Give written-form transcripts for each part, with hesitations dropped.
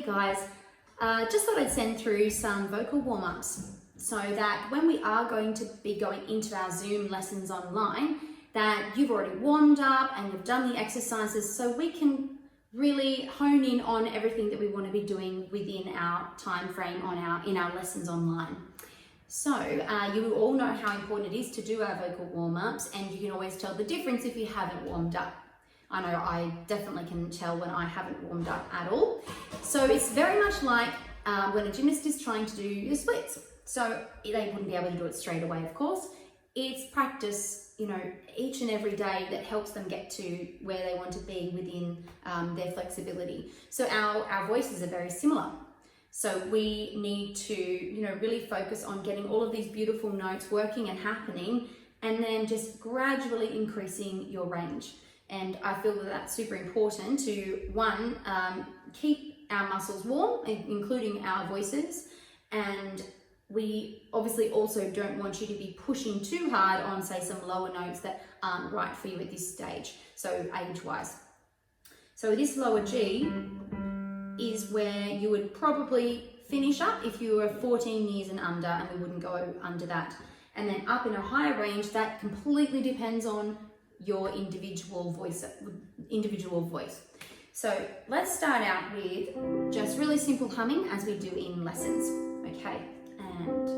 Hey guys, just thought I'd send through some vocal warm-ups so that when we are going to be going into our Zoom lessons online, that you've already warmed up and you've done the exercises so we can really hone in on everything that we want to be doing within our time frame in our lessons online. So you all know how important it is to do our vocal warm-ups, and you can always tell the difference if you haven't warmed up. I know I definitely can tell when I haven't warmed up at all. So it's very much like when a gymnast is trying to do the splits. So they wouldn't be able to do it straight away, of course. It's practice, each and every day that helps them get to where they want to be within their flexibility. So our voices are very similar. So we need to, really focus on getting all of these beautiful notes working and happening, and then just gradually increasing your range. And I feel that that's super important to, one, keep our muscles warm, including our voices. And we obviously also don't want you to be pushing too hard on, say, some lower notes that aren't right for you at this stage, so age-wise. So this lower G is where you would probably finish up if you were 14 years and under, and we wouldn't go under that. And then up in a higher range, that completely depends on your individual voice. So let's start out with just really simple humming as we do in lessons. Okay, and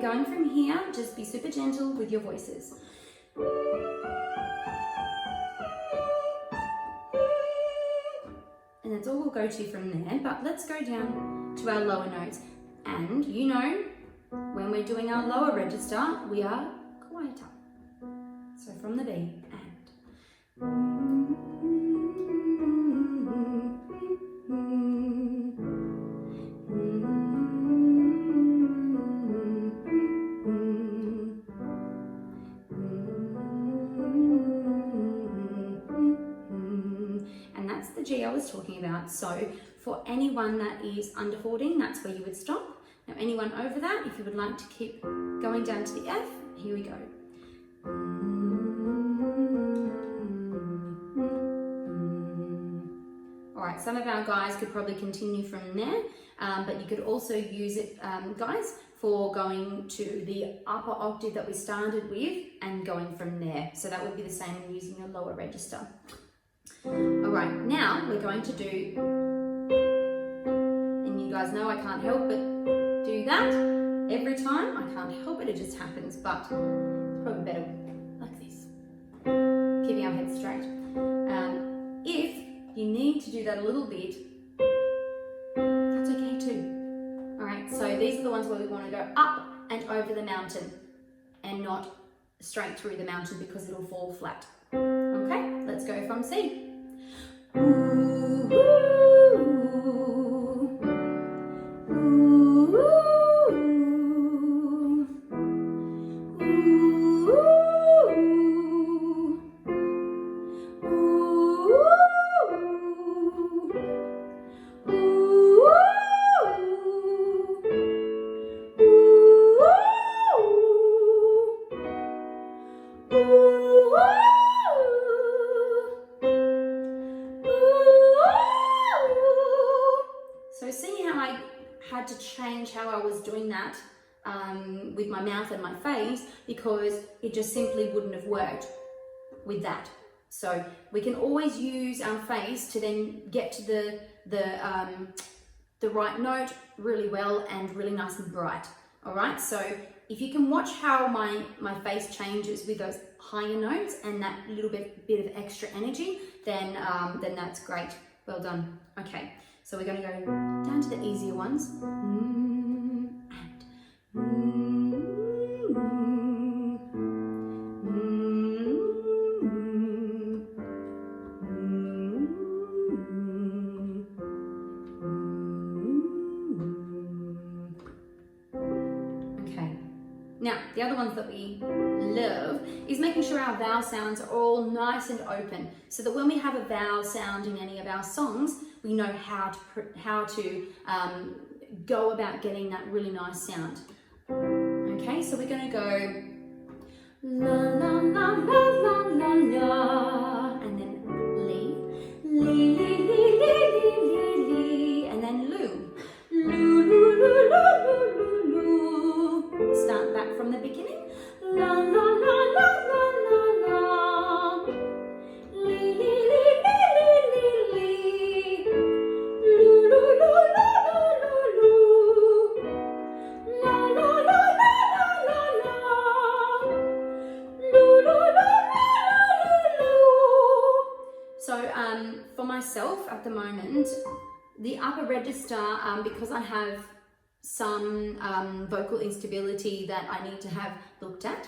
going from here, just be super gentle with your voices. And that's all we'll go to from there, but let's go down to our lower notes. And when we're doing our lower register, we are quieter. So from the B, and. The G I was talking about. So for anyone that is under 14, that's where you would stop. Now anyone over that, if you would like to keep going down to the F, here we go. All right, some of our guys could probably continue from there, but you could also use it, guys, for going to the upper octave that we started with and going from there. So that would be the same using your lower register. All right, now we're going to do, and you guys know I can't help but do that every time. I can't help it, it just happens, but it's probably better like this, keeping our head straight. If you need to do that a little bit, that's okay too. All right, so these are the ones where we want to go up and over the mountain and not straight through the mountain because it'll fall flat. Okay, let's go from C. Ooh, ooh, ooh, ooh, had to change how I was doing that with my mouth and my face because it just simply wouldn't have worked with that. So we can always use our face to then get to the right note really well and really nice and bright. All right, so if you can watch how my face changes with those higher notes and that little bit of extra energy, then that's great. Well done. Okay, so we're going to go down to the easier ones. Okay. Now, the other ones that we love is making sure our vowel sounds are all nice and open, so that when we have a vowel sound in any of our songs, we know how to go about getting that really nice sound. Okay, so we're going to go la la la la la la la, and then li, li li li li li li li, and then lu, lu lu lu lu lu lu. Start back from the beginning. La la la la la la la, li li li li li li li, lu lu lu lu lu lu, la la la la la la la, lu lu lu lu lu lu. So for myself at the moment, the upper register, because I have some vocal instability that I need to have looked at.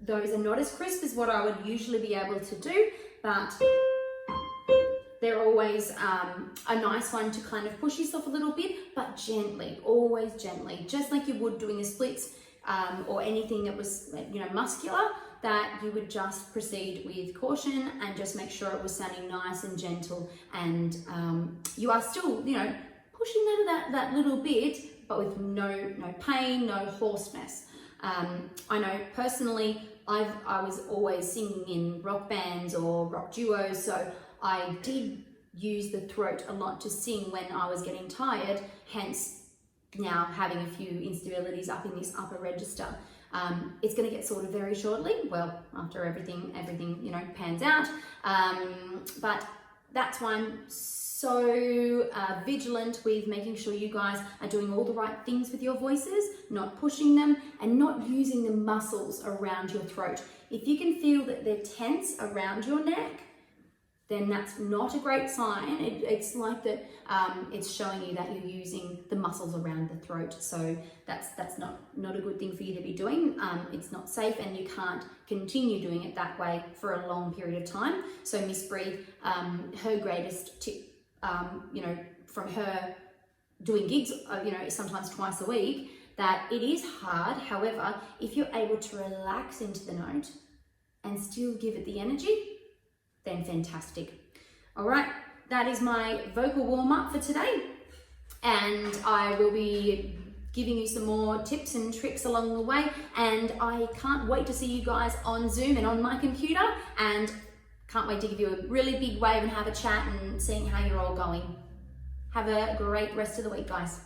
Those are not as crisp as what I would usually be able to do, but they're always a nice one to kind of push yourself a little bit, but gently, always gently, just like you would doing the splits or anything that was, you know, muscular, that you would just proceed with caution and just make sure it was sounding nice and gentle, and you are still, you know, pushing that little bit, but with no pain, no hoarseness. I know personally, I was always singing in rock bands or rock duos, so I did use the throat a lot to sing when I was getting tired, hence now having a few instabilities up in this upper register. It's going to get sorted very shortly, well, after everything you know, pans out, but that's why I'm so vigilant with making sure you guys are doing all the right things with your voices, not pushing them and not using the muscles around your throat. If you can feel that they're tense around your neck, then that's not a great sign. It's like that, it's showing you that you're using the muscles around the throat. So that's not a good thing for you to be doing. It's not safe, and you can't continue doing it that way for a long period of time. So Miss Bree, her greatest tip, you know, from her doing gigs, you know, sometimes twice a week, that it is hard. However, if you're able to relax into the note and still give it the energy, then fantastic. All right, that is my vocal warm-up for today, and I will be giving you some more tips and tricks along the way, and I can't wait to see you guys on Zoom and on my computer, and can't wait to give you a really big wave and have a chat and seeing how you're all going. Have a great rest of the week, guys.